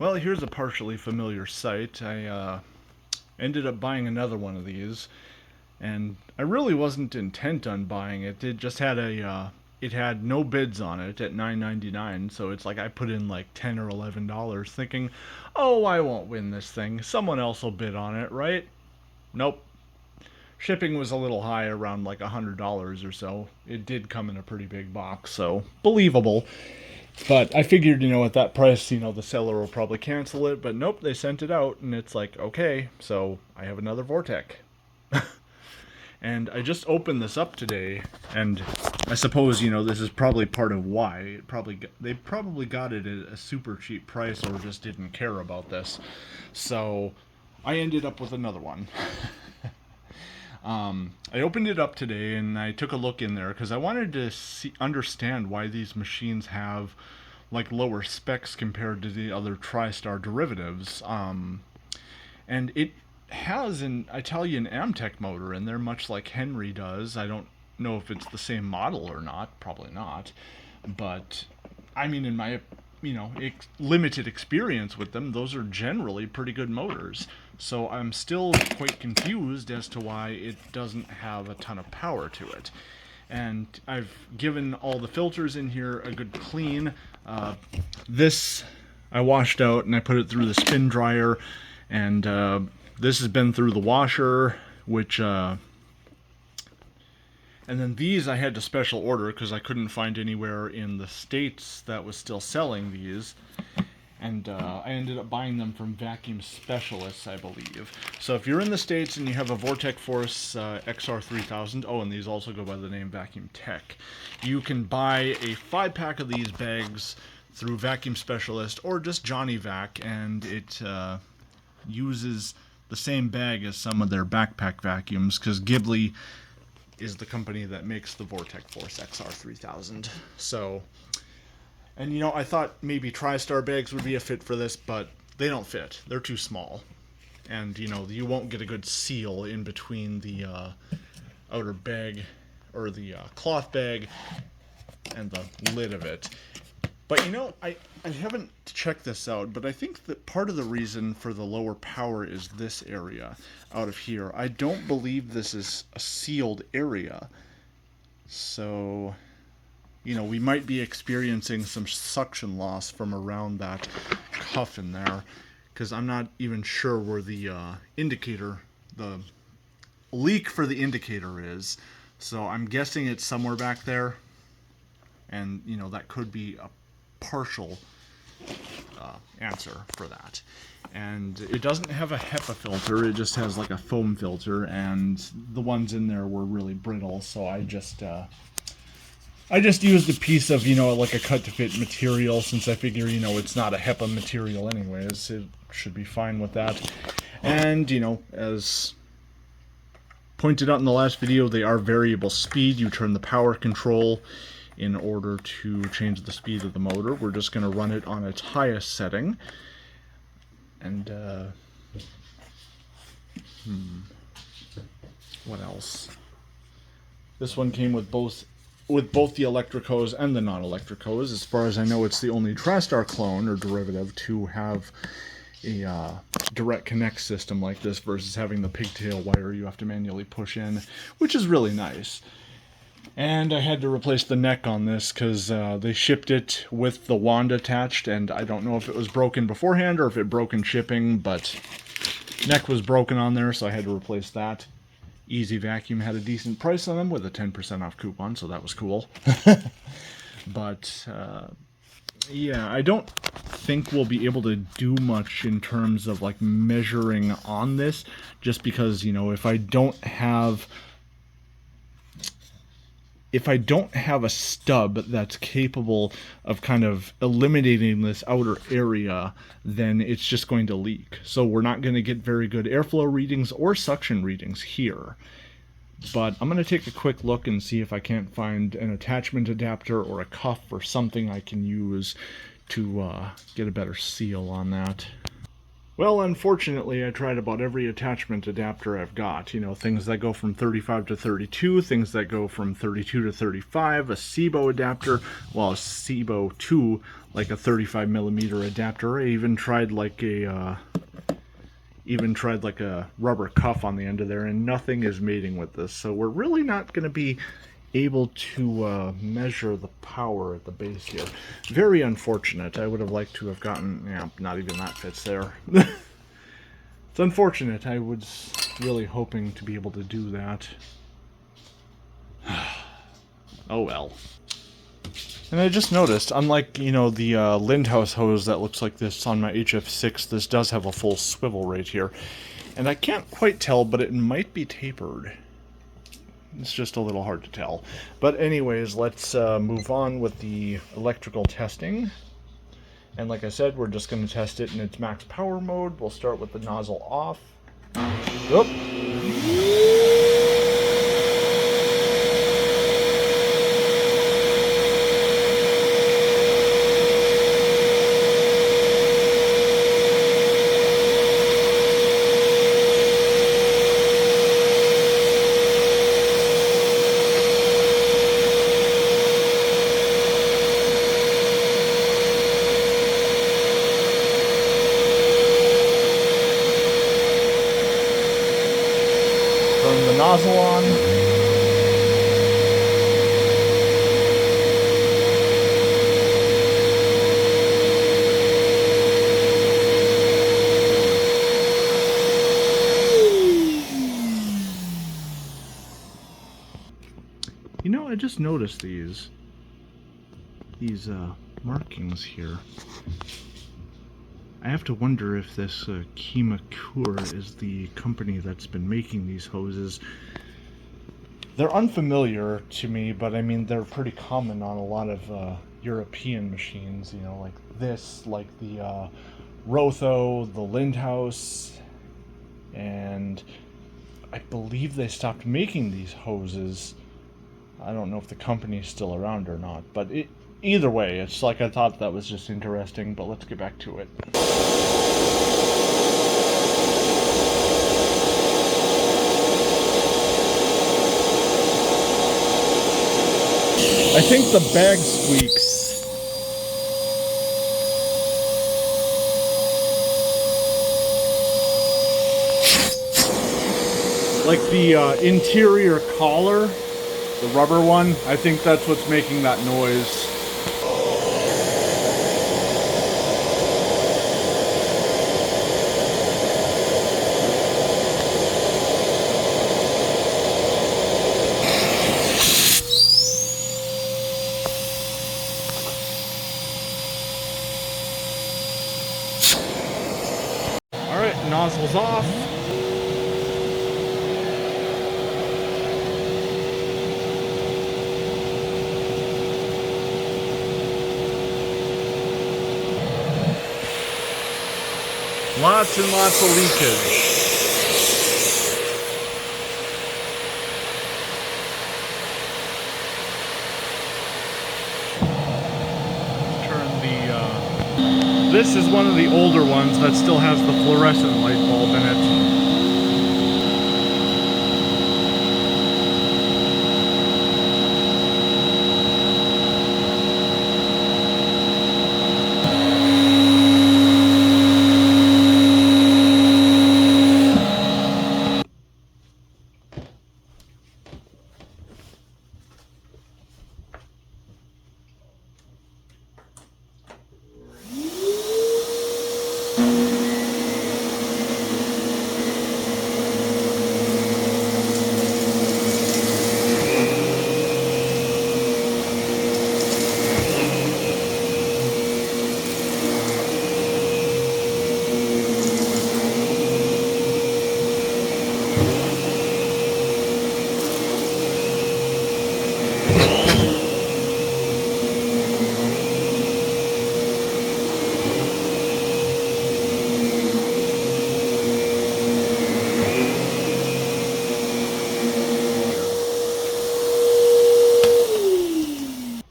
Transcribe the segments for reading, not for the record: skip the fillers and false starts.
Well, here's a partially familiar sight. I ended up buying another one of these, and I really wasn't intent on buying it. It just had it had no bids on it at $9.99, so it's like I put in like $10 or $11 thinking, oh, I won't win this thing. Someone else will bid on it, right? Nope. Shipping was a little high, around like $100 or so. It did come in a pretty big box, so believable. But I figured, at that price, the seller will probably cancel it. But nope, they sent it out, and it's like, okay, so I have another Vortech. And I just opened this up today, and I suppose, this is probably part of why. They probably got it at a super cheap price or just didn't care about this. So I ended up with another one. I opened it up today and I took a look in there because I wanted to understand why these machines have like lower specs compared to the other TriStar derivatives. And it has an Italian Amtech motor in there, much like Henry does. I don't know if it's the same model or not. Probably not. But I mean, in my limited experience with them, those are generally pretty good motors. So I'm still quite confused as to why it doesn't have a ton of power to it. And I've given all the filters in here a good clean. This I washed out and I put it through the spin dryer, and this has been through the washer, which and then these I had to special order because I couldn't find anywhere in the States that was still selling these. And I ended up buying them from Vacuum Specialists, I believe. So if you're in the States and you have a Vortech Force XR3000, oh, and these also go by the name Vacuum Tech, you can buy a 5-pack of these bags through Vacuum Specialist or just Johnny Vac, and it uses the same bag as some of their backpack vacuums, because Ghibli is the company that makes the Vortech Force XR3000. So, and I thought maybe TriStar bags would be a fit for this, but they don't fit. They're too small. And, you won't get a good seal in between the outer bag, or the cloth bag, and the lid of it. But, I haven't checked this out, but I think that part of the reason for the lower power is this area out of here. I don't believe this is a sealed area. So, we might be experiencing some suction loss from around that cuff in there, because I'm not even sure where the the leak for the indicator is. So I'm guessing it's somewhere back there, and that could be a partial answer for that. And it doesn't have a HEPA filter, it just has like a foam filter, and the ones in there were really brittle, so I just used a piece of, like a cut-to-fit material, since I figure, it's not a HEPA material anyways. It should be fine with that. And, as pointed out in the last video, they are variable speed. You turn the power control in order to change the speed of the motor. We're just going to run it on its highest setting. And, what else? This one came with both the electric hose and the non-electric hose. As far as I know, it's the only TriStar clone or derivative to have a direct connect system like this versus having the pigtail wire you have to manually push in, which is really nice. And I had to replace the neck on this because they shipped it with the wand attached, and I don't know if it was broken beforehand or if it broke in shipping, but neck was broken on there, so I had to replace that. Easy Vacuum had a decent price on them with a 10% off coupon, so that was cool. But, yeah, I don't think we'll be able to do much in terms of, like, measuring on this, just because, if I don't have a stub that's capable of kind of eliminating this outer area, then it's just going to leak. So we're not going to get very good airflow readings or suction readings here. But I'm going to take a quick look and see if I can't find an attachment adapter or a cuff or something I can use to get a better seal on that. Well, unfortunately, I tried about every attachment adapter I've got. You know, things that go from 35 to 32, things that go from 32 to 35, a SIBO adapter, well, a SIBO 2, like a 35 millimeter adapter. I even tried like a rubber cuff on the end of there, and nothing is mating with this. So we're really not going to be able to measure the power at the base here. Very unfortunate. I would have liked to have gotten, yeah, not even that fits there. It's unfortunate. I was really hoping to be able to do that. Oh well. And I just noticed, unlike, you know, the Lindhouse hose that looks like this on my HF6, this does have a full swivel right here. And I can't quite tell, but it might be tapered. It's just a little hard to tell. But anyways, let's move on with the electrical testing. And like I said, we're just going to test it in its max power mode. We'll start with the nozzle off. Oop. Turn the nozzle on. You know, I just noticed these markings here. I have to wonder if this Kimakura is the company that's been making these hoses. They're unfamiliar to me, but I mean, they're pretty common on a lot of European machines, you know, like this, like the Rotho, the Lindhouse, and I believe they stopped making these hoses. I don't know if the company's still around or not, but either way, it's like I thought that was just interesting, but let's get back to it. I think the bag squeaks. Like the interior collar, the rubber one, I think that's what's making that noise. Alright, nozzle's off. Lots and lots of leakage. Turn the, this is one of the older ones that still has the fluorescent light bulb in it.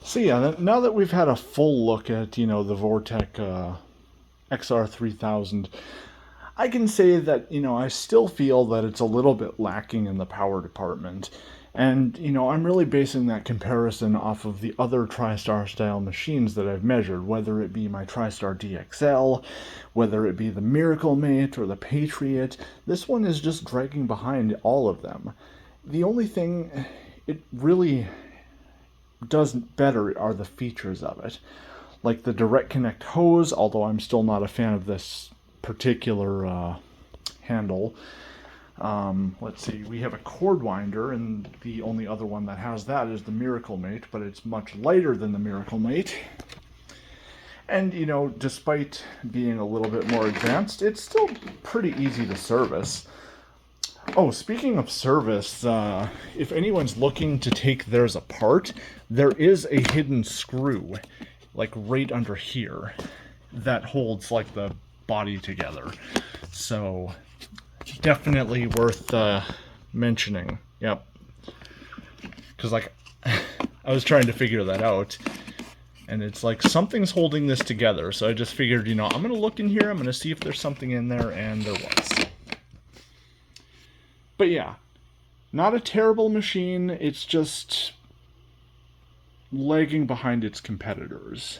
So yeah, now that we've had a full look at, you know, the Vortech XR3000, I can say that, I still feel that it's a little bit lacking in the power department. And, I'm really basing that comparison off of the other TriStar style machines that I've measured, whether it be my TriStar DXL, whether it be the Miracle Mate or the Patriot. This one is just dragging behind all of them. The only thing it really does better are the features of it. Like the direct connect hose, although I'm still not a fan of this particular handle. Let's see, we have a cord winder, and the only other one that has that is the Miracle Mate, but it's much lighter than the Miracle Mate. And, despite being a little bit more advanced, it's still pretty easy to service. Oh, speaking of service, if anyone's looking to take theirs apart, there is a hidden screw, like right under here, that holds like the body together. So definitely worth mentioning. Yep. Because like I was trying to figure that out, and it's like something's holding this together. So I just figured, I'm gonna look in here, I'm gonna see if there's something in there, and there was. But yeah, not a terrible machine. It's just lagging behind its competitors.